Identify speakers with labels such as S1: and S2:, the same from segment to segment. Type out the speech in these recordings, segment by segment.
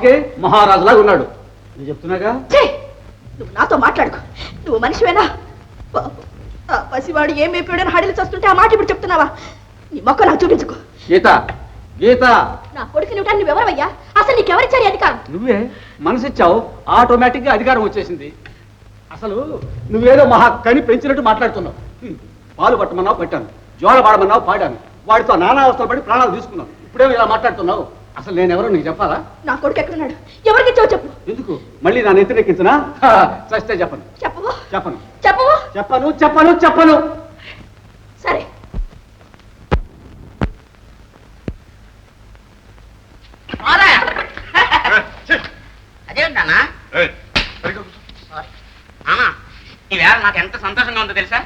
S1: అందుకే మహారాజులాగా ఉన్నాడు. నేను చెప్తున్నాగా.
S2: నువ్వు నాతో మాట్లాడుకో. నువ్వు మనిషివేనా? పసివాడు ఏం వేపాడని హడిలు చేస్తుంటే ఆ మాట ఇప్పుడు చెప్తున్నావా? నీ మొక్క నాకు చూపించుకో.
S1: గీత, గీత,
S2: నా కొడుకుని ఇవ్వడానికి నువ్వెవరవయ్యా? అసలు నీకెవరిచ్చారు అధికారం?
S1: నువ్వే మనసిచ్చావు, ఆటోమేటిక్ గా అధికారం వచ్చేసింది. అసలు నువ్వేదో మహా కని పెంచినట్టు మాట్లాడుతున్నావు. పాలు పట్టమన్నావు పట్టాను, జోల పాడమన్నావు పాడాను, వాడితో నానా అవస్థలు పడి ప్రాణాలు తీసుకున్నావు. ఇప్పుడేమో ఇలా మాట్లాడుతున్నావు. అసలు నేనెవరో నీకు చెప్పాలా?
S2: నా కొడుకు ఎక్కడున్నాడు? ఎవరికి ఇచ్చావు చెప్పు.
S1: ఎందుకు మళ్ళీ నా నెత్తినెక్కించునా? చస్తే చెప్పను.
S2: చెప్పవు?
S1: చెప్పను.
S2: చెప్పవు?
S1: చెప్పను చెప్పను చెప్పను.
S2: సరే.
S3: అదేంటన్నా ఈవేళ నాకు ఎంత సంతోషంగా ఉందో తెలుసా?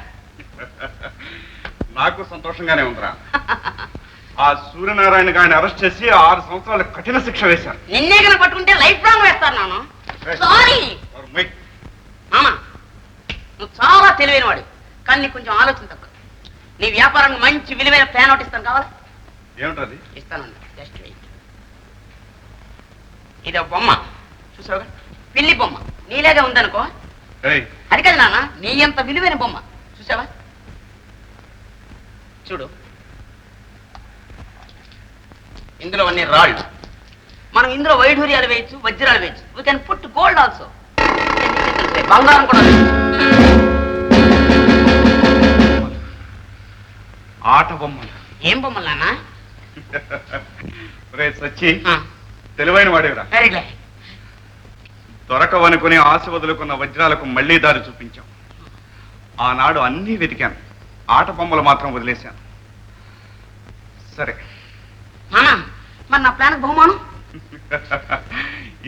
S4: నాకు సంతోషంగానే ఉందిరా. ఆ సూర్యనారాయణ గారిని అరెస్ట్ చేసి 6 సంవత్సరాల కఠిన శిక్ష వేశారు.
S3: నిన్నే కనుక పట్టుకుంటే లైఫ్ లాంగ్ వేస్తాను నాన్న. సారీ మామా, నువ్వు చాలా తెలివైన వాడు, కానీ నీకు కొంచెం ఆలోచన తక్కువ. నీ వ్యాపారానికి మంచి విలువైన ప్లాన్ ఒకటి ఇస్తాను, కావాలా?
S4: ఏమిటది?
S3: ఇస్తానండి, జస్ట్ వెయిట్. ఇది ఒక బొమ్మ చూసావుగా, పిల్లి బొమ్మ. నీలేగా ఉందనుకో. అది కదా నాన్న, నీ ఎంత విలువైన బొమ్మ చూసావా? చూడు, ఇందులో అన్ని రాళ్ళు. మనం ఇందులో వైఢూర్యాలు వేయచ్చు, వజ్రాలు వేయచ్చు. We can put gold also. బంగారం కూడా
S4: ఆట బొమ్మలు.
S3: ఏం బొమ్మలు నాన్న?
S4: సచ్చి తెలివైన వాడేవిరా.
S3: Very good.
S4: దొరకవనుకుని ఆశ వదులుకున్న వజ్రాలకు మళ్లీ దారి చూపించాం. ఆనాడు అన్నీ వెతికాను, ఆట బొమ్మలు మాత్రం వదిలేశాను. సరే
S3: నాన్న, మరి నా ప్లాన్ బహుమానం?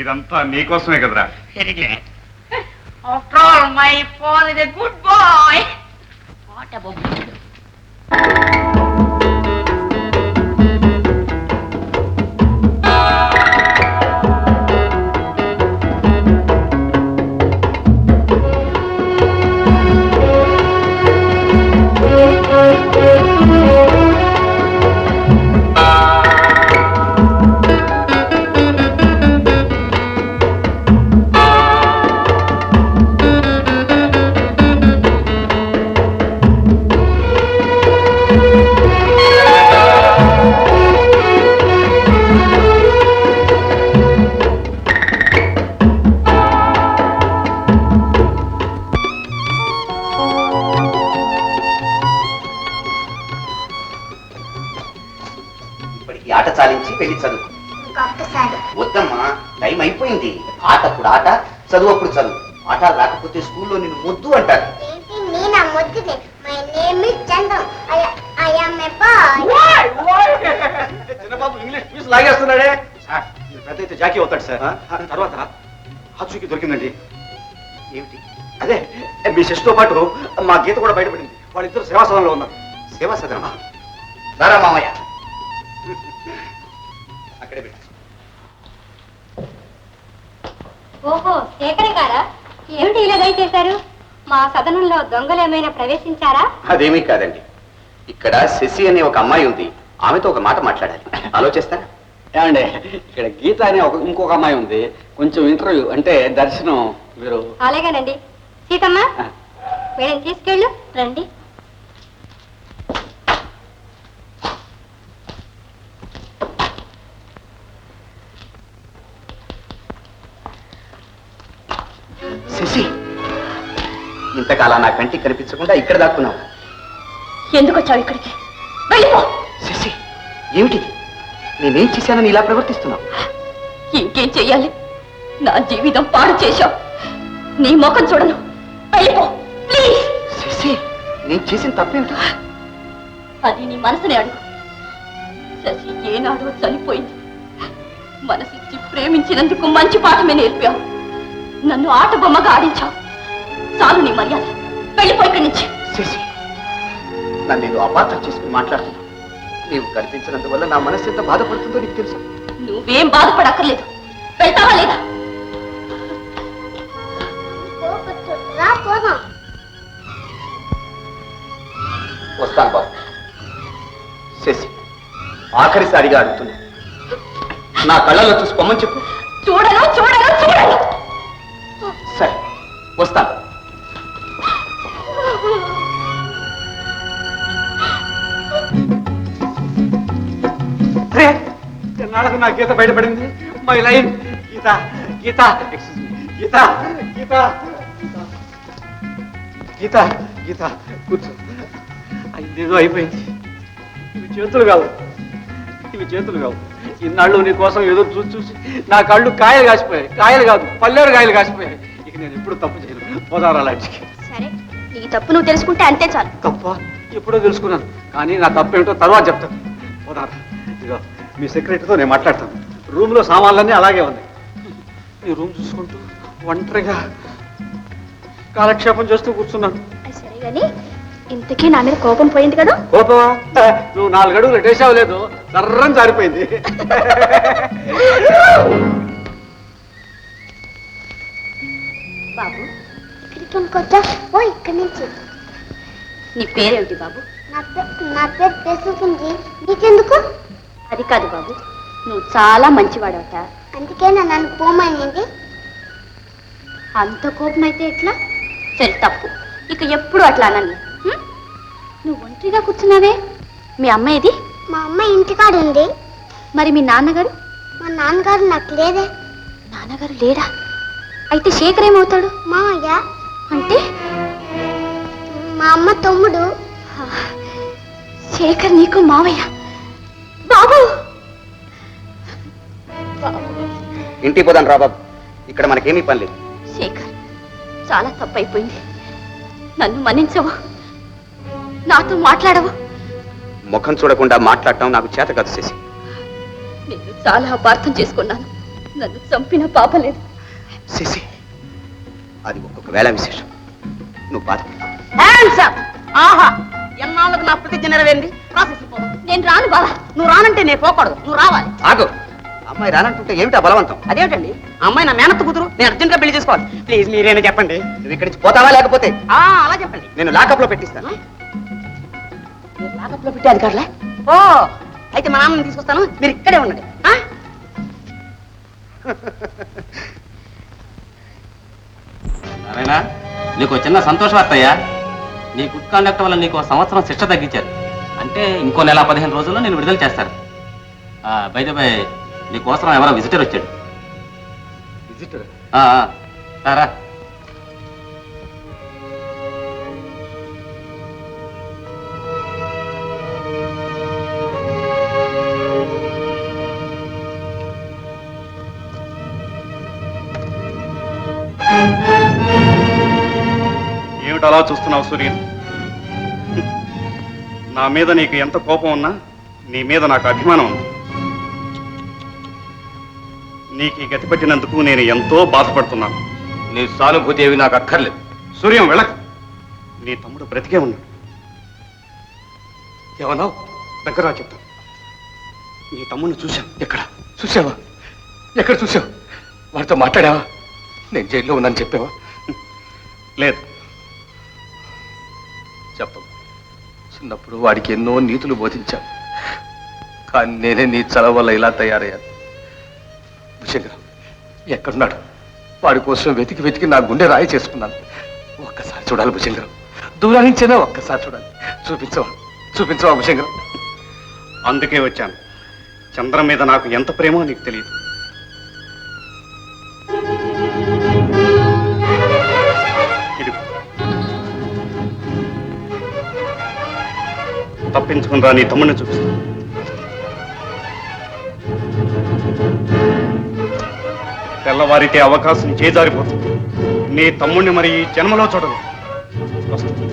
S4: ఇదంతా నీకోసమే కదరా.
S3: Very good. After all my father is a good boy. What a బొమ్మ.
S5: ఆట చాలించి పెళ్లి చదువు. వద్దమ్మా, టైం అయిపోయింది. ఆట అప్పుడు ఆట, చదువు అప్పుడు చదువు. ఆట రాకపోతే స్కూల్లో నిన్ను మొద్దు అంటారు.
S1: చిన్నబాబు ఇంగ్లీష్ ఫీజు లాగేస్తున్నాడే. సార్, పెద్ద అయితే జాకీ అవుతాడు సార్. తర్వాత హాజుకి దొరికిందండి.
S5: ఏమిటి?
S1: అదే మీ శిష్తో పాటు మా గీత కూడా బయటపడింది. వాళ్ళిద్దరు సేవా సదనంలో ఉన్నారు.
S5: సేవా సదనమా? దారా మామయ్య, అక్కడే పెట్టు.
S6: ఓహో, శేఖర్ గారా? ఏమిటి ఇలా దయచేశారు? మా సదనంలో దొంగలు ఏమైనా ప్రవేశించారా?
S5: అదేమీ కాదండి. ఇక్కడ శశి అనే ఒక అమ్మాయి ఉంది, ఆమెతో ఒక మాట మాట్లాడాలి. ఆలోచిస్తారా?
S1: ఏమండి, ఇక్కడ గీత అనే ఇంకొక అమ్మాయి ఉంది. కొంచెం ఇంటర్వ్యూ అంటే దర్శనం. మీరు
S6: అలాగేనండి. సీతమ్మ, వీళ్ళని తీసుకెళ్ళు. రండి.
S5: శశి, ఇంతకాలం నా కంటికి కనిపించకుండా ఇక్కడ దాక్కున్నావు.
S2: ఎందుకు వచ్చావు ఇక్కడికి? వెళ్ళిపో.
S5: శశి, ఏమిటిది? నేనేం చేశానని ఇలా ప్రవర్తిస్తున్నావు?
S2: ఇంకేం చెయ్యాలి? నా జీవితం పాడు చేశావు. నీ ముఖం చూడను. వెళ్ళిపో ప్లీజ్.
S5: శశి, నేను చేసిన తప్పేమిటి?
S2: అది నీ మనసునే అడుగు. శశి ఏనాడో చనిపోయింది. మనసిచ్చి ప్రేమించినందుకు మంచి పాఠమే నేర్పావు. నన్ను ఆట బొమ్మగా ఆడించావు. చాలు నీ మర్యాద. వెళ్ళిపో ఇక్కడి నుంచి.
S5: శశి, నన్ను నేను అపార్థం చేసుకుని మాట్లాడుతున్నా. నీవు కనిపించినందువల్ల నా మనసు ఎంత బాధపడుతుందో నీకు తెలుసు.
S2: నువ్వేం బాధపడక్కర్లేదు. వెళ్తావా లేదా?
S5: వస్తాను బాబు. శశి, ఆఖరిసారిగా అడుగుతున్నా, నా కళ్ళల్లో చూసి పొమ్మని చెప్పు.
S2: చూడ చూడను చూడను చూడను.
S5: సరే వస్తాను.
S1: నాలుగు నా గీత బయటపడింది. My line Geeta Geeta excuse me Geeta Geeta Geeta Geeta కూర్చో. అయిందేదో అయిపోయింది. ఇవి చేతులు కావు, ఇవి చేతులు కావు. ఇన్నాళ్ళు నీ కోసం ఏదో చూసి చూసి నా కళ్ళు కాయలు కాసిపోయాయి. కాయలు కాదు, పల్లెరు కాయలు కాసిపోయాయి. ఇక నేను ఎప్పుడు తప్పు చేయను. పోదారా లాంటికి.
S2: సరే, నీ తప్పు నువ్వు తెలుసుకుంటే అంతే చాలు.
S1: తప్ప ఎప్పుడో తెలుసుకున్నాను, కానీ నా తప్పు ఏమిటో తర్వాత చెప్తాను. పోదారా. ఇదిగో మీ సెక్రటరీతో నేను మాట్లాడతాను. రూమ్లో సామాన్లన్నీ అలాగే ఉన్నాయి. నీ రూమ్ చూసుకుంటూ ఒంటరిగా కాలక్షేపం చేస్తూ కూర్చున్నాను.
S2: సరే గాని ఇంతకీ నా మీద కోపం పోయింది కదా?
S1: కోపమా? నువ్వు 4 అడుగులు డేసావు లేదు, సర్రం జారిపోయింది.
S2: బాబు,
S6: ఇక్కడి నుంచి.
S2: నీ పేరేమిటి బాబు?
S6: నా పేరు తెలుసుకుంది, నీకెందుకు?
S2: అది కాదు బాబు, నువ్వు చాలా మంచివాడవట.
S6: అందుకే నన్ను పోమనింది.
S2: అంత కోపం అయితే ఎట్లా? సరే తప్పు, ఇక ఎప్పుడు అట్లా అనని. నువ్వు ఒంటరిగా కూర్చున్నావే, మీ అమ్మ ఏది?
S6: మా అమ్మ ఇంటికాడ ఉంది.
S2: మరి మీ నాన్నగారు?
S6: మా నాన్నగారు నాకు లేదే.
S2: నాన్నగారు లేడా? అయితే శేఖర్ ఏమవుతాడు?
S6: మామయ్య
S2: అంటే
S6: మా అమ్మ తమ్ముడు.
S2: శేఖర్ నీకు మావయ్య. బాబు
S5: ఇంటికి పోదాను రా బాబు, ఇక్కడ మనకేమీ పని లేదు.
S2: శేఖర్, చాలా తప్పైపోయింది. నన్ను మన్నించవు, నాతో మాట్లాడవు.
S5: ముఖం చూడకుండా మాట్లాడటం నాకు చేత కాదు శశి.
S2: నేను చాలా అపార్థం చేసుకున్నాను. నన్ను చంపిన పాప లేదు.
S5: శశి, అది ఒక్కొక్క వేళ విశేషం. నువ్వు బాధ.
S3: ఆహా, ఎన్నాళ్ళకు నా ప్రతిజ్ఞ నెరవేరింది. ప్రాసెస్ పోదాం.
S2: నేను రాను బావా.
S3: నువ్వు రానంటే నేను పోకూడదు, నువ్వు రావాలి.
S5: ఆగు. అమ్మాయి రానంటుంటే ఏమిటా బలవంతం?
S3: అదేమిటండి, అమ్మాయి నా మేనత్త కూతురు, నేను అర్జెంట్గా పెళ్లి చేసుకోవాలి. ప్లీజ్ మీరేనా చెప్పండి.
S5: నువ్వు ఇక్కడి నుంచి పోతావా లేకపోతే
S3: అలా చెప్పండి.
S5: నేను లాకప్ లో పెట్టిస్తాను.
S3: మీరు లాకప్లో పెట్టి అధికారులే? ఓ, అయితే మా నాన్నని తీసుకొస్తాను, మీరు ఇక్కడే ఉండండి.
S7: నారాయణ, నీకు చిన్న సంతోష వార్తయ్యా. నీ గుడ్ కాండక్ట్ వల్ల నీకు 1 సంవత్సరం శిక్ష తగ్గించారు. అంటే ఇంకో నెల 15 రోజుల్లో నేను విడుదల చేస్తాను. బై ద బై, నీకోసం ఎవరో విజిటర్ వచ్చాడు.
S1: విజిటర్?
S7: సారా.
S4: ఏమిటి అలా చూస్తున్నావు సూర్యన్? నా మీద నీకు ఎంత కోపం ఉన్నా నీ మీద నాకు అభిమానం ఉంది. నీకు ఈ గతి పట్టినందుకు నేను ఎంతో బాధపడుతున్నాను.
S7: నీ సానుభూతి ఏవి నాకు అక్కర్లేదు.
S4: సూర్యం వెళ్ళకు. నీ తమ్ముడు బ్రతికే ఉన్నాడు.
S1: ఏమన్నావు?
S4: దగ్గర చెప్తాను. నీ తమ్ముడిని చూశాను.
S1: ఎక్కడ చూసావా? ఎక్కడ చూసావు? వాడితో మాట్లాడావా? నేను జైల్లో ఉన్నాను చెప్పావా?
S4: లేదు.
S1: చెప్పవు. చిన్నప్పుడు వాడికి ఎన్నో నీతులు బోధించాను, కానీ నేనే నీ చలవ వల్ల ఇలా తయారయ్యాను. భుజంగరావు ఎక్కడున్నాడు? వాడి కోసం వెతికి వెతికి నా గుండె రాయి చేసుకున్నాను. ఒక్కసారి చూడాలి భుజంగరావు, దూరం నుంచేనా ఒక్కసారి చూడాలి. చూపించవా భుజంగరావు?
S4: అందుకే వచ్చాను. చంద్రం మీద నాకు ఎంత ప్రేమో నీకు తెలియదు. తప్పించుకుని రా, నీ తమ్ముడిని చూపిస్తాను. తెల్లవారితే అవకాశం చేజారిపోతుంది. నీ తమ్ముడిని మరి ఈ జన్మలో చూడదు. వస్తుంది.